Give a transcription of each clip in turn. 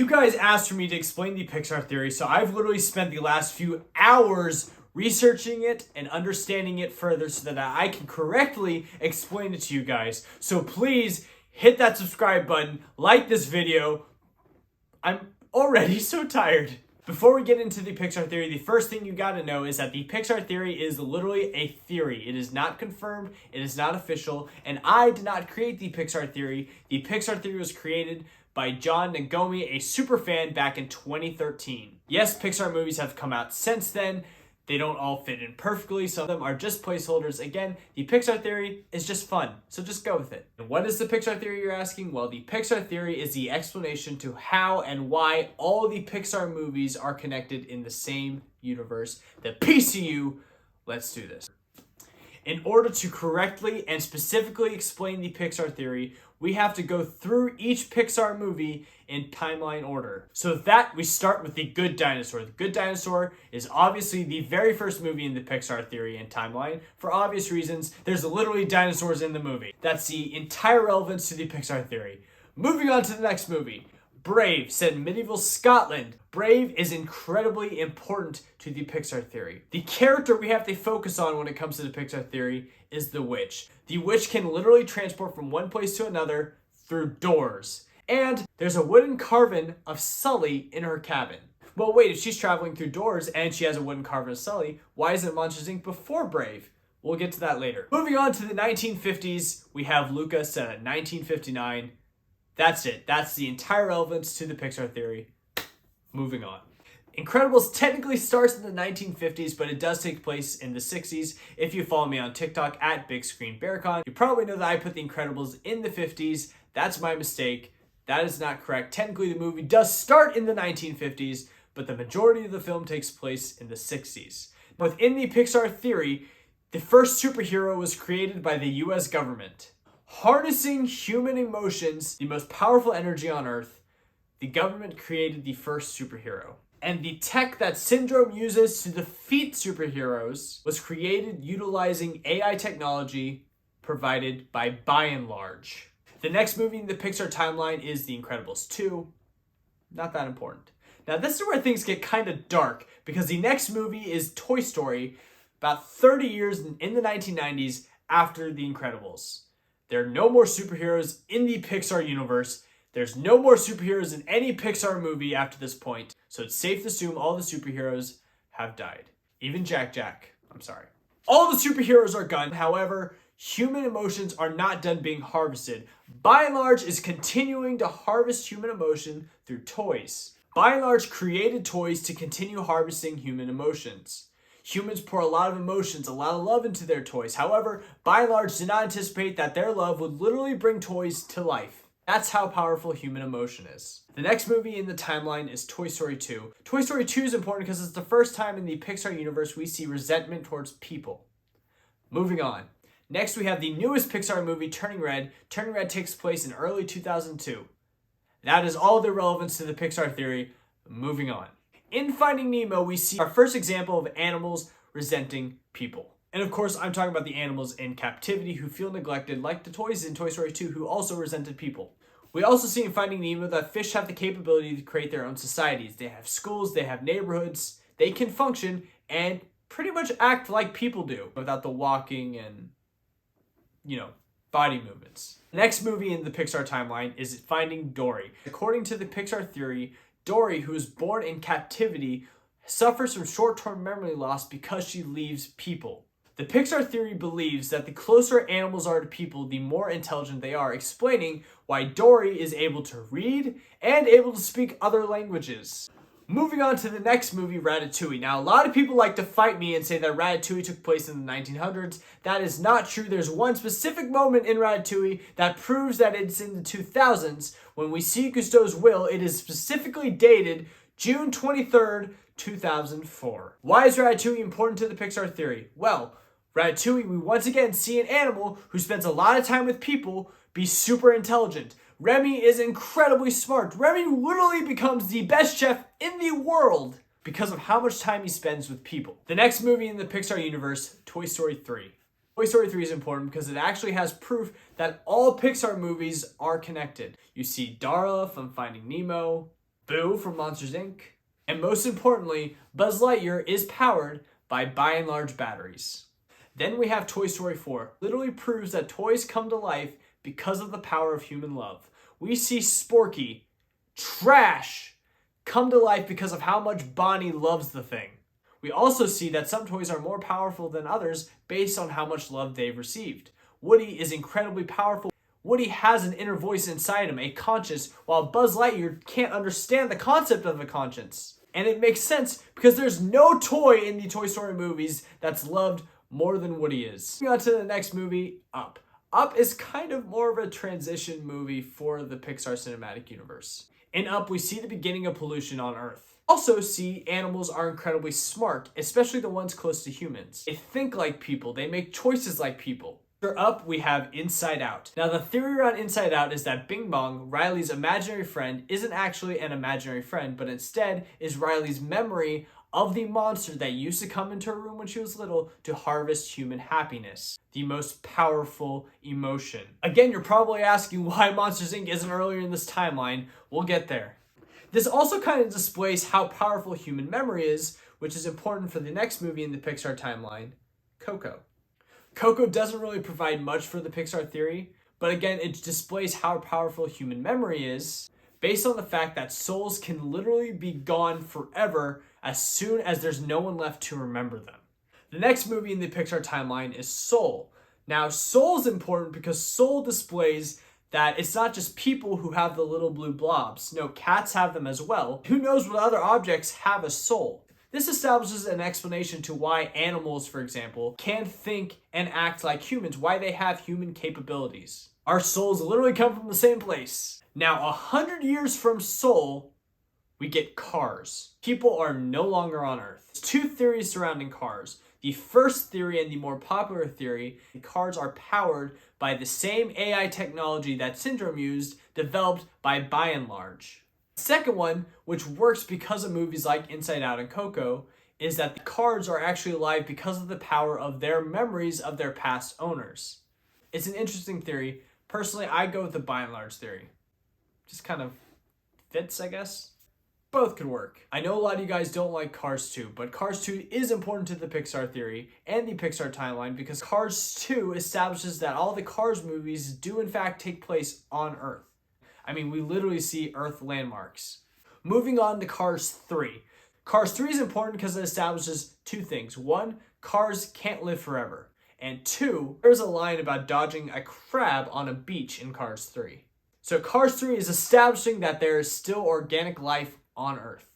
You guys asked for me to explain the Pixar theory, so I've literally spent the last few hours researching it and understanding it further so that I can correctly explain it to you guys. So please hit that subscribe button, like this video. I'm already so tired. Before we get into the Pixar theory, the first thing you gotta know is that the Pixar theory is literally a theory. It is not confirmed, it is not official, and I did not create the Pixar theory. The Pixar theory was created by John Nagomi, a super fan, back in 2013. Yes, Pixar movies have come out since then. They don't all fit in perfectly. Some of them are just placeholders. Again, the Pixar theory is just fun, so just go with it. And what is the Pixar theory, you're asking? Well, the Pixar theory is the explanation to how and why all the Pixar movies are connected in the same universe, the PCU. Let's do this. In order to correctly and specifically explain the Pixar theory, we have to go through each Pixar movie in timeline order. So with that, we start with The Good Dinosaur. The Good Dinosaur is obviously the very first movie in the Pixar theory and timeline. For obvious reasons, there's literally dinosaurs in the movie. That's the entire relevance to the Pixar theory. Moving on to the next movie. Brave, set in medieval Scotland. Brave is incredibly important to the Pixar theory. The character we have to focus on when it comes to the Pixar theory is the witch. The witch can literally transport from one place to another through doors. And there's a wooden carving of Sully in her cabin. Well, wait, if she's traveling through doors and she has a wooden carving of Sully, why isn't Monsters Inc. before Brave? We'll get to that later. Moving on to the 1950s, we have Luca set at 1959. That's it. That's the entire relevance to the Pixar theory. Moving on. Incredibles technically starts in the 1950s, but it does take place in the 60s. If you follow me on TikTok at BigScreenBearCon, you probably know that I put the Incredibles in the 50s. That's my mistake. That is not correct. Technically, the movie does start in the 1950s, but the majority of the film takes place in the 60s. Within the Pixar theory, the first superhero was created by the US government. Harnessing human emotions, the most powerful energy on Earth, the government created the first superhero. And the tech that Syndrome uses to defeat superheroes was created utilizing AI technology provided by and Large. The next movie in the Pixar timeline is The Incredibles 2. Not that important. Now this is where things get kind of dark, because the next movie is Toy Story, about 30 years in the 1990s after The Incredibles. There are no more superheroes in the Pixar universe. There's no more superheroes in any Pixar movie after this point. So it's safe to assume all the superheroes have died. Even Jack. I'm sorry. All the superheroes are gone. However, human emotions are not done being harvested. By and Large is continuing to harvest human emotion through toys. By and Large created toys to continue harvesting human emotions. Humans pour a lot of emotions, a lot of love into their toys. However, By and Large did not anticipate that their love would literally bring toys to life. That's how powerful human emotion is. The next movie in the timeline is Toy Story 2. Toy Story 2 is important because it's the first time in the Pixar universe we see resentment towards people. Moving on. Next, we have the newest Pixar movie, Turning Red. Turning Red takes place in early 2002. That is all the relevance to the Pixar theory. Moving on. In Finding Nemo, we see our first example of animals resenting people. And of course, I'm talking about the animals in captivity who feel neglected, like the toys in Toy Story 2 who also resented people. We also see in Finding Nemo that fish have the capability to create their own societies. They have schools, they have neighborhoods, they can function and pretty much act like people do without the walking and, body movements. The next movie in the Pixar timeline is Finding Dory. According to the Pixar theory, Dory, who is born in captivity, suffers from short-term memory loss because she leaves people. The Pixar theory believes that the closer animals are to people, the more intelligent they are, explaining why Dory is able to read and able to speak other languages. Moving on to the next movie, Ratatouille. Now, a lot of people like to fight me and say that Ratatouille took place in the 1900s. That is not true. There's one specific moment in Ratatouille that proves that it's in the 2000s. When we see Cousteau's will, it is specifically dated June 23rd, 2004. Why is Ratatouille important to the Pixar theory? Well, Ratatouille, we once again see an animal who spends a lot of time with people be super intelligent. Remy is incredibly smart. Remy literally becomes the best chef in the world because of how much time he spends with people. The next movie in the Pixar universe, Toy Story 3. Toy Story 3 is important because it actually has proof that all Pixar movies are connected. You see Dara from Finding Nemo, Boo from Monsters Inc. And most importantly, Buzz Lightyear is powered by and large batteries. Then we have Toy Story 4. Literally proves that toys come to life because of the power of human love. We see Sporky, trash, come to life because of how much Bonnie loves the thing. We also see that some toys are more powerful than others based on how much love they've received. Woody is incredibly powerful. Woody has an inner voice inside him, a conscience, while Buzz Lightyear can't understand the concept of a conscience. And it makes sense because there's no toy in the Toy Story movies that's loved more than Woody is. Moving on to the next movie, Up. Up is kind of more of a transition movie for the Pixar cinematic universe. In Up, we see the beginning of pollution on Earth. Also see animals are incredibly smart, especially the ones close to humans. They think like people, they make choices like people. For Up, we have Inside Out. Now the theory around Inside Out is that Bing Bong, Riley's imaginary friend, isn't actually an imaginary friend, but instead is Riley's memory of the monster that used to come into her room when she was little to harvest human happiness, the most powerful emotion. Again, you're probably asking why Monsters Inc. isn't earlier in this timeline. We'll get there. This also kind of displays how powerful human memory is, which is important for the next movie in the Pixar timeline, Coco. Coco doesn't really provide much for the Pixar theory, but again, it displays how powerful human memory is based on the fact that souls can literally be gone forever as soon as there's no one left to remember them. The next movie in the Pixar timeline is Soul. Now, Soul is important because Soul displays that it's not just people who have the little blue blobs. No, cats have them as well. Who knows what other objects have a soul? This establishes an explanation to why animals, for example, can think and act like humans, why they have human capabilities. Our souls literally come from the same place. Now, 100 years from Soul, we get Cars. People are no longer on Earth. There's two theories surrounding Cars. The first theory and the more popular theory, cars are powered by the same AI technology that Syndrome used, developed by and large. The second one, which works because of movies like Inside Out and Coco, is that the cars are actually alive because of the power of their memories of their past owners. It's an interesting theory. Personally, I go with the by and large theory. Just kind of fits, I guess. Both could work. I know a lot of you guys don't like Cars 2, but Cars 2 is important to the Pixar theory and the Pixar timeline because Cars 2 establishes that all the Cars movies do in fact take place on Earth. I mean, we literally see Earth landmarks. Moving on to Cars 3. Cars 3 is important because it establishes two things. One, cars can't live forever. And two, there's a line about dodging a crab on a beach in Cars 3. So Cars 3 is establishing that there is still organic life on Earth.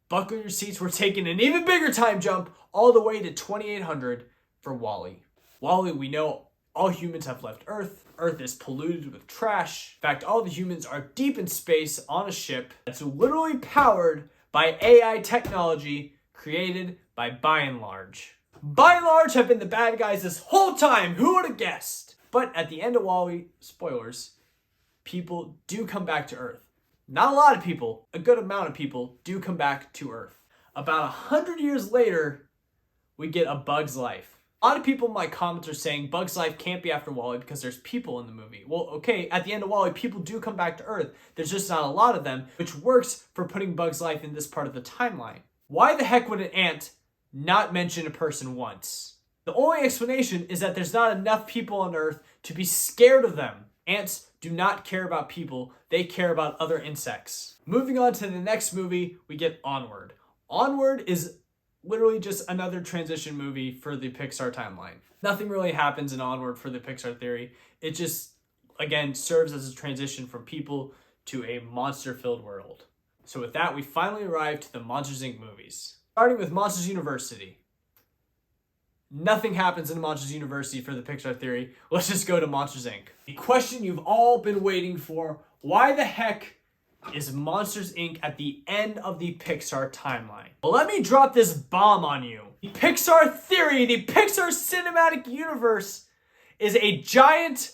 Buckle your seats, we're taking an even bigger time jump all the way to 2800 for WALL-E. WALL-E, we know all humans have left Earth. Earth is polluted with trash. In fact, all the humans are deep in space on a ship that's literally powered by AI technology created by and large. By and large have been the bad guys this whole time. Who would have guessed? But at the end of WALL-E, spoilers, people do come back to Earth. Not a lot of people, a good amount of people do come back to Earth. About 100 years later, we get A Bug's Life. A lot of people in my comments are saying Bug's Life can't be after WALL-E because there's people in the movie. Well, okay, at the end of WALL-E, people do come back to Earth. There's just not a lot of them, which works for putting Bug's Life in this part of the timeline. Why the heck would an ant not mention a person once? The only explanation is that there's not enough people on Earth to be scared of them. Ants do not care about people, they care about other insects. Moving on to the next movie, we get Onward. Onward is literally just another transition movie for the Pixar timeline. Nothing really happens in Onward for the Pixar theory. It just, again, serves as a transition from people to a monster-filled world. So with that, we finally arrived to the Monsters Inc. movies. Starting with Monsters University. Nothing happens in Monsters University for the Pixar theory. Let's just go to Monsters Inc. The question you've all been waiting for, why the heck is Monsters Inc. at the end of the Pixar timeline? Well, let me drop this bomb on you. The Pixar theory, the Pixar cinematic universe is a giant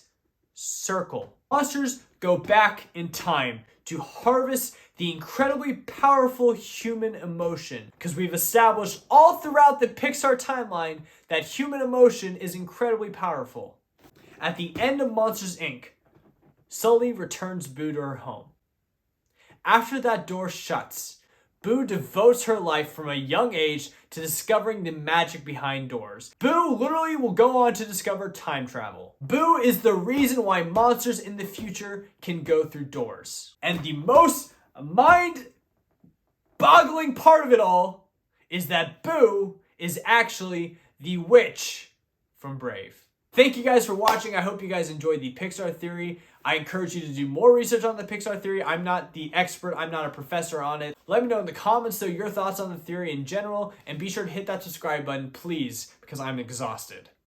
circle. Monsters go back in time to harvest the incredibly powerful human emotion. Because we've established all throughout the Pixar timeline that human emotion is incredibly powerful. At the end of Monsters Inc., Sully returns Boo to her home. After that door shuts, Boo devotes her life from a young age to discovering the magic behind doors. Boo literally will go on to discover time travel. Boo is the reason why monsters in the future can go through doors. And the most mind-boggling part of it all is that Boo is actually the witch from Brave. Thank you guys for watching. I hope you guys enjoyed the Pixar Theory. I encourage you to do more research on the Pixar Theory. I'm not the expert. I'm not a professor on it. Let me know in the comments, though, your thoughts on the theory in general. And be sure to hit that subscribe button, please, because I'm exhausted.